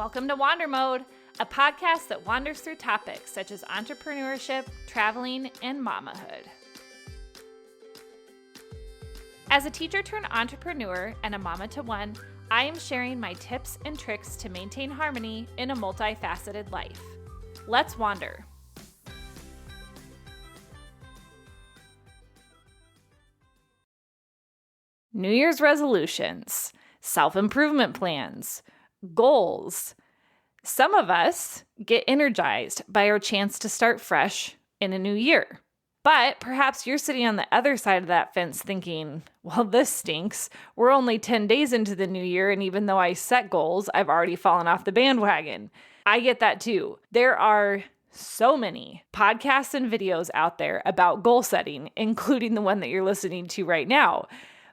Welcome to Wander Mode, a podcast that wanders through topics such as entrepreneurship, traveling, and mamahood. As a teacher turned entrepreneur and a mama to one, I am sharing my tips and tricks to maintain harmony in a multifaceted life. Let's wander. New Year's resolutions, self-improvement plans, goals. Some of us get energized by our chance to start fresh in a new year. But perhaps you're sitting on the other side of that fence thinking, well, this stinks. We're only 10 days into the new year, and even though I set goals, I've already fallen off the bandwagon. I get that too. There are so many podcasts and videos out there about goal setting, including the one that you're listening to right now.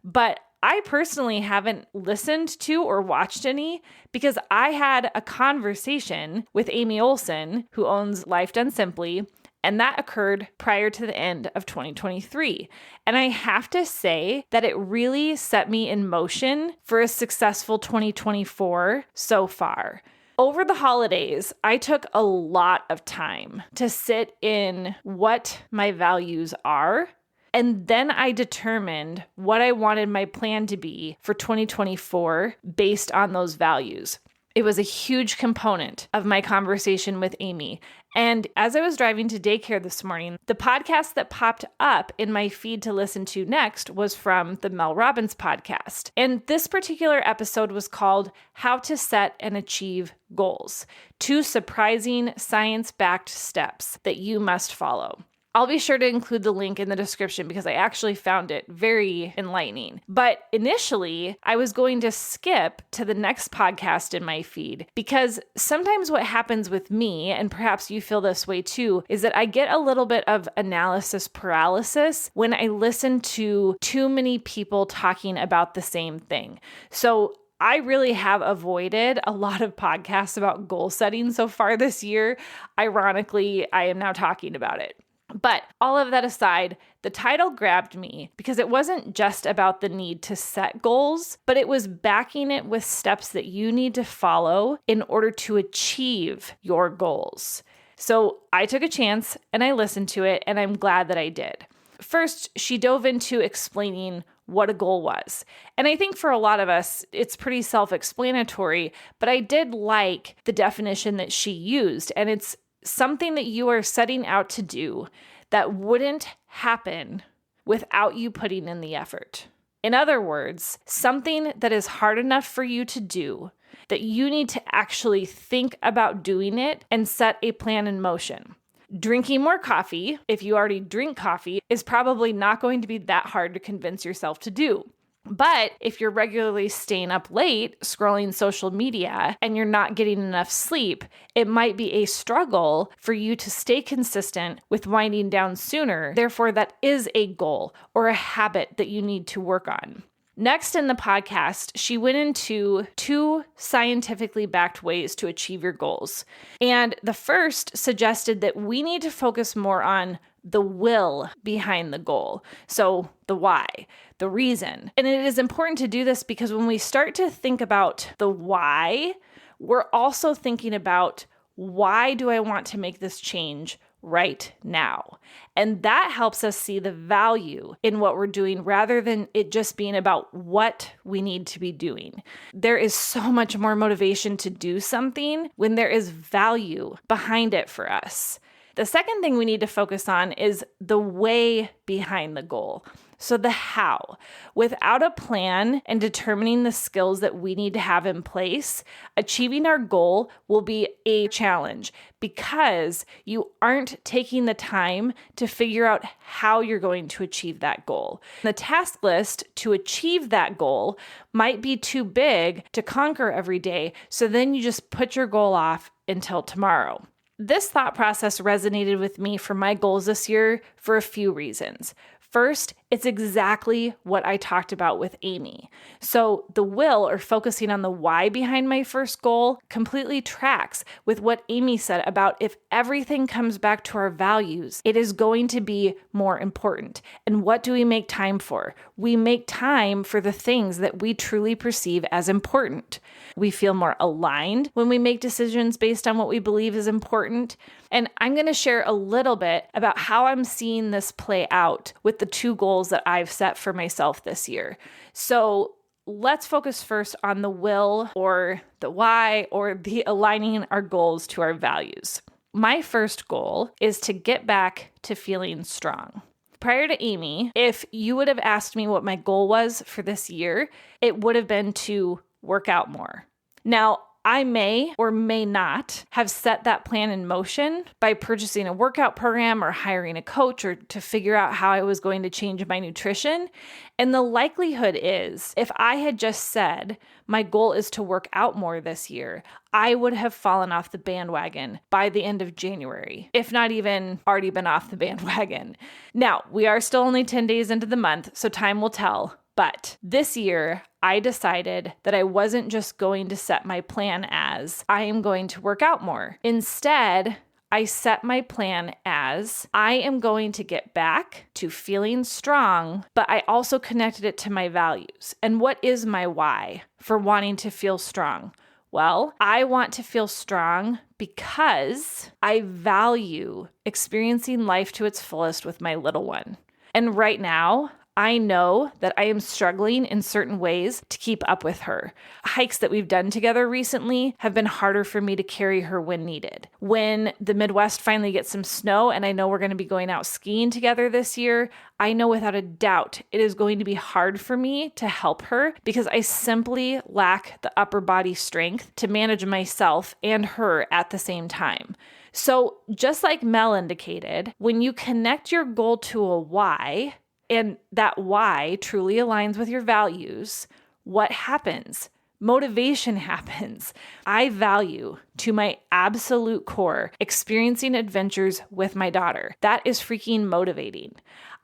But I personally haven't listened to or watched any because I had a conversation with Aimee Olson, who owns Life Done Simply, and that occurred prior to the end of 2023. And I have to say that it really set me in motion for a successful 2024 so far. Over the holidays, I took a lot of time to sit in what my values are. And then I determined what I wanted my plan to be for 2024 based on those values. It was a huge component of my conversation with Aimee. And as I was driving to daycare this morning, the podcast that popped up in my feed to listen to next was from the Mel Robbins podcast. And this particular episode was called How to Set and Achieve Goals: 2 Surprising Science-Backed Steps That You Must Follow. I'll be sure to include the link in the description because I actually found it very enlightening. But initially, I was going to skip to the next podcast in my feed because sometimes what happens with me, and perhaps you feel this way too, is that I get a little bit of analysis paralysis when I listen to too many people talking about the same thing. So I really have avoided a lot of podcasts about goal setting so far this year. Ironically, I am now talking about it. But all of that aside, the title grabbed me because it wasn't just about the need to set goals, but it was backing it with steps that you need to follow in order to achieve your goals. So I took a chance and I listened to it, and I'm glad that I did. First, she dove into explaining what a goal was. And I think for a lot of us, it's pretty self-explanatory, but I did like the definition that she used, and it's something that you are setting out to do that wouldn't happen without you putting in the effort. In other words, something that is hard enough for you to do that you need to actually think about doing it and set a plan in motion. Drinking more coffee, if you already drink coffee, is probably not going to be that hard to convince yourself to do. But if you're regularly staying up late, scrolling social media, and you're not getting enough sleep, it might be a struggle for you to stay consistent with winding down sooner. Therefore, that is a goal or a habit that you need to work on. Next in the podcast, she went into 2 scientifically backed ways to achieve your goals. And the first suggested that we need to focus more on the will behind the goal. So the why, the reason. And it is important to do this because when we start to think about the why, we're also thinking about, why do I want to make this change right now? And that helps us see the value in what we're doing rather than it just being about what we need to be doing. There is so much more motivation to do something when there is value behind it for us. The second thing we need to focus on is the way behind the goal. So the how. Without a plan and determining the skills that we need to have in place, achieving our goal will be a challenge because you aren't taking the time to figure out how you're going to achieve that goal. The task list to achieve that goal might be too big to conquer every day, so then you just put your goal off until tomorrow. This thought process resonated with me for my goals this year for a few reasons. First, it's exactly what I talked about with Aimee. So the will, or focusing on the why behind my first goal, completely tracks with what Aimee said about if everything comes back to our values, it is going to be more important. And what do we make time for? We make time for the things that we truly perceive as important. We feel more aligned when we make decisions based on what we believe is important. And I'm going to share a little bit about how I'm seeing this play out with the 2 goals that I've set for myself this year. So let's focus first on the will, or the why, or the aligning our goals to our values. My first goal is to get back to feeling strong. Prior to Aimee, if you would have asked me what my goal was for this year, it would have been to work out more. Now, I may or may not have set that plan in motion by purchasing a workout program or hiring a coach, or to figure out how I was going to change my nutrition. And the likelihood is, if I had just said, my goal is to work out more this year, I would have fallen off the bandwagon by the end of January, if not even already been off the bandwagon. Now, we are still only 10 days into the month, so time will tell. But this year, I decided that I wasn't just going to set my plan as, I am going to work out more. Instead, I set my plan as, I am going to get back to feeling strong, but I also connected it to my values. And what is my why for wanting to feel strong? Well, I want to feel strong because I value experiencing life to its fullest with my little one. And right now, I know that I am struggling in certain ways to keep up with her. Hikes that we've done together recently have been harder for me to carry her when needed. When the Midwest finally gets some snow, and I know we're going to be going out skiing together this year, I know without a doubt it is going to be hard for me to help her because I simply lack the upper body strength to manage myself and her at the same time. So just like Mel indicated, when you connect your goal to a why, and that why truly aligns with your values, what happens? Motivation happens. I value, to my absolute core, experiencing adventures with my daughter. That is freaking motivating.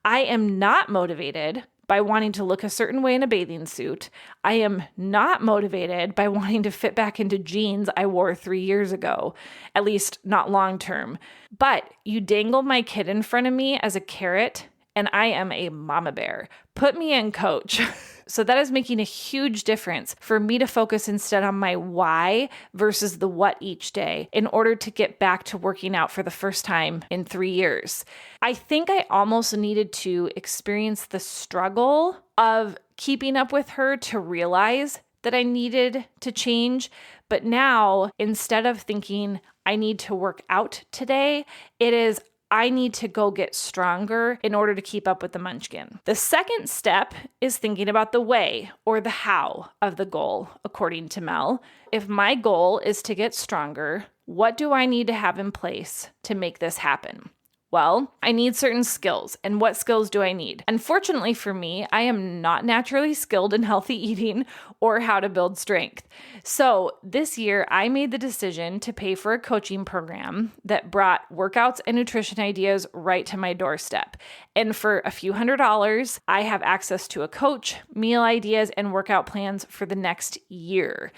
I am not motivated by wanting to look a certain way in a bathing suit. I am not motivated by wanting to fit back into jeans I wore 3 years ago, at least not long term. But you dangle my kid in front of me as a carrot, and I am a mama bear. Put me in, coach. So that is making a huge difference for me to focus instead on my why versus the what each day in order to get back to working out for the first time in 3 years. I think I almost needed to experience the struggle of keeping up with her to realize that I needed to change. But now, instead of thinking I need to work out today, it is I need to go get stronger in order to keep up with the munchkin. The second step is thinking about the way, or the how, of the goal, according to Mel. If my goal is to get stronger, what do I need to have in place to make this happen? Well, I need certain skills. And what skills do I need? Unfortunately for me, I am not naturally skilled in healthy eating or how to build strength. So this year, I made the decision to pay for a coaching program that brought workouts and nutrition ideas right to my doorstep. And for a few $100s, I have access to a coach, meal ideas, and workout plans for the next year,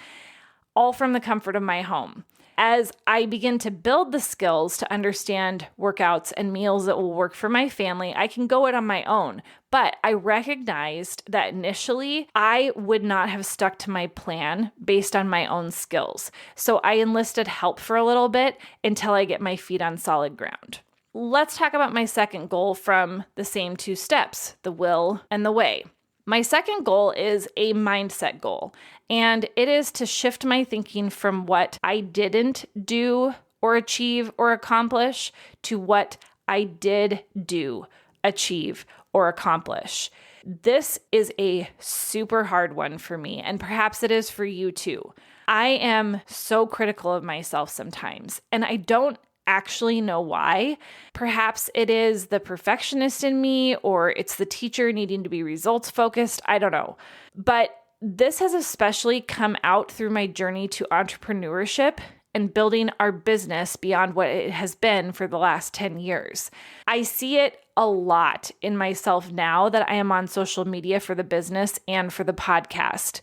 all from the comfort of my home. As I begin to build the skills to understand workouts and meals that will work for my family, I can go it on my own. But I recognized that initially I would not have stuck to my plan based on my own skills. So I enlisted help for a little bit until I get my feet on solid ground. Let's talk about my second goal from the same 2 steps, the will and the way. My second goal is a mindset goal, and it is to shift my thinking from what I didn't do or achieve or accomplish to what I did do, achieve, or accomplish. This is a super hard one for me, and perhaps it is for you too. I am so critical of myself sometimes, and I don't actually know why. Perhaps it is the perfectionist in me, or it's the teacher needing to be results focused. I don't know. But this has especially come out through my journey to entrepreneurship and building our business beyond what it has been for the last 10 years. I see it a lot in myself now that I am on social media for the business and for the podcast.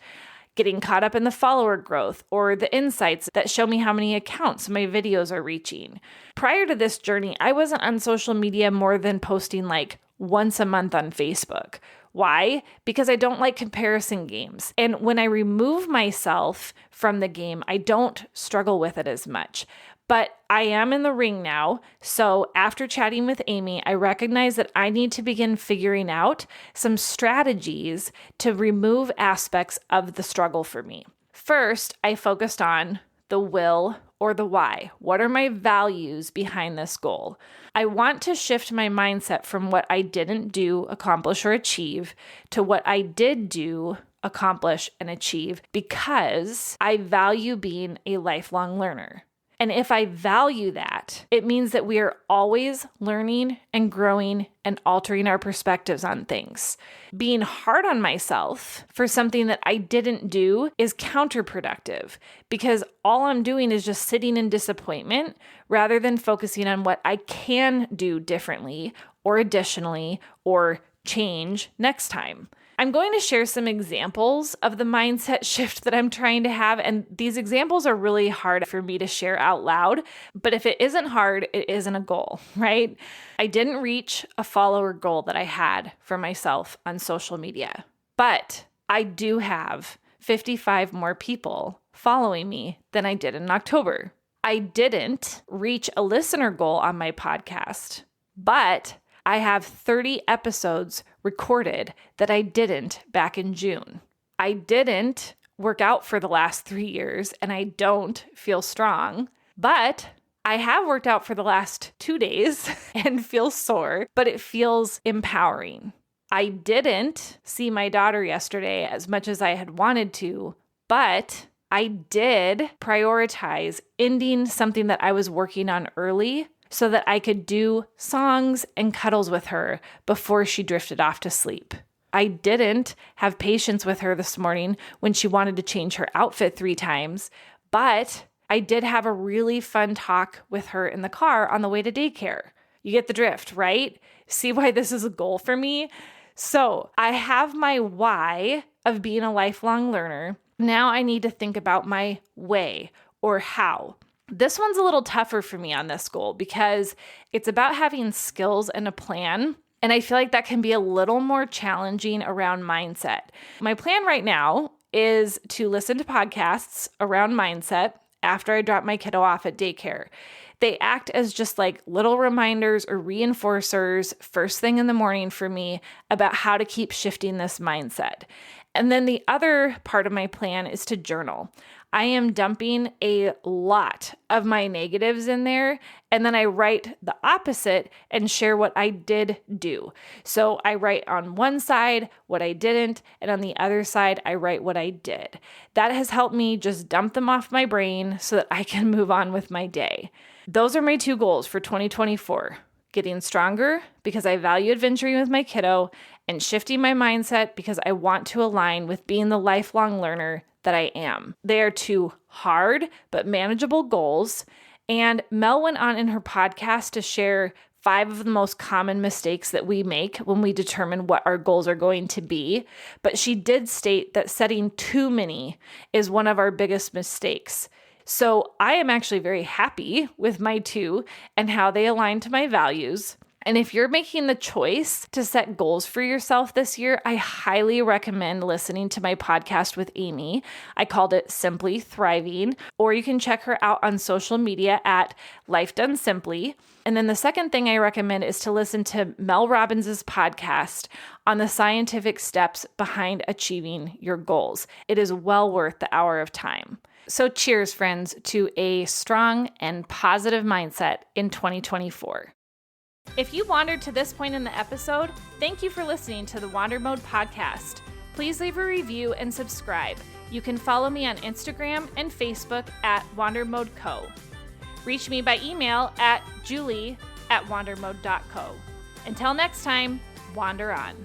Getting caught up in the follower growth or the insights that show me how many accounts my videos are reaching. Prior to this journey, I wasn't on social media more than posting like once a month on Facebook. Why? Because I don't like comparison games. And when I remove myself from the game, I don't struggle with it as much. But I am in the ring now. So after chatting with Aimee, I recognize that I need to begin figuring out some strategies to remove aspects of the struggle for me. First, I focused on the will or the why. What are my values behind this goal? I want to shift my mindset from what I didn't do, accomplish, or achieve to what I did do, accomplish, and achieve because I value being a lifelong learner. And if I value that, it means that we are always learning and growing and altering our perspectives on things. Being hard on myself for something that I didn't do is counterproductive because all I'm doing is just sitting in disappointment rather than focusing on what I can do differently or additionally or change next time. I'm going to share some examples of the mindset shift that I'm trying to have, and these examples are really hard for me to share out loud, but if it isn't hard, it isn't a goal, right? I didn't reach a follower goal that I had for myself on social media, but I do have 55 more people following me than I did in October. I didn't reach a listener goal on my podcast, but I have 30 episodes recorded that I didn't back in June. I didn't work out for the last 3 years and I don't feel strong, but I have worked out for the last 2 days and feel sore, but it feels empowering. I didn't see my daughter yesterday as much as I had wanted to, but I did prioritize ending something that I was working on early so that I could do songs and cuddles with her before she drifted off to sleep. I didn't have patience with her this morning when she wanted to change her outfit 3 times, but I did have a really fun talk with her in the car on the way to daycare. You get the drift, right? See why this is a goal for me? So I have my why of being a lifelong learner. Now I need to think about my way or how. This one's a little tougher for me on this goal because it's about having skills and a plan. And I feel like that can be a little more challenging around mindset. My plan right now is to listen to podcasts around mindset after I drop my kiddo off at daycare. They act as just like little reminders or reinforcers first thing in the morning for me about how to keep shifting this mindset. And then the other part of my plan is to journal. I am dumping a lot of my negatives in there, and then I write the opposite and share what I did do. So I write on one side what I didn't, and on the other side, I write what I did. That has helped me just dump them off my brain so that I can move on with my day. Those are my 2 goals for 2024. Getting stronger because I value adventuring with my kiddo, and shifting my mindset because I want to align with being the lifelong learner that I am. They are 2 hard but manageable goals. And Mel went on in her podcast to share 5 of the most common mistakes that we make when we determine what our goals are going to be. But she did state that setting too many is one of our biggest mistakes. So I am actually very happy with my 2 and how they align to my values. And if you're making the choice to set goals for yourself this year, I highly recommend listening to my podcast with Aimee. I called it Simply Thriving, or you can check her out on social media at Life Done Simply. And then the second thing I recommend is to listen to Mel Robbins' podcast on the scientific steps behind achieving your goals. It is well worth the hour of time. So cheers, friends, to a strong and positive mindset in 2024. If you wandered to this point in the episode, thank you for listening to the Wander Mode podcast. Please leave a review and subscribe. You can follow me on Instagram and Facebook at WanderModeCo. Reach me by email at julie@wandermode.co. Until next time, wander on.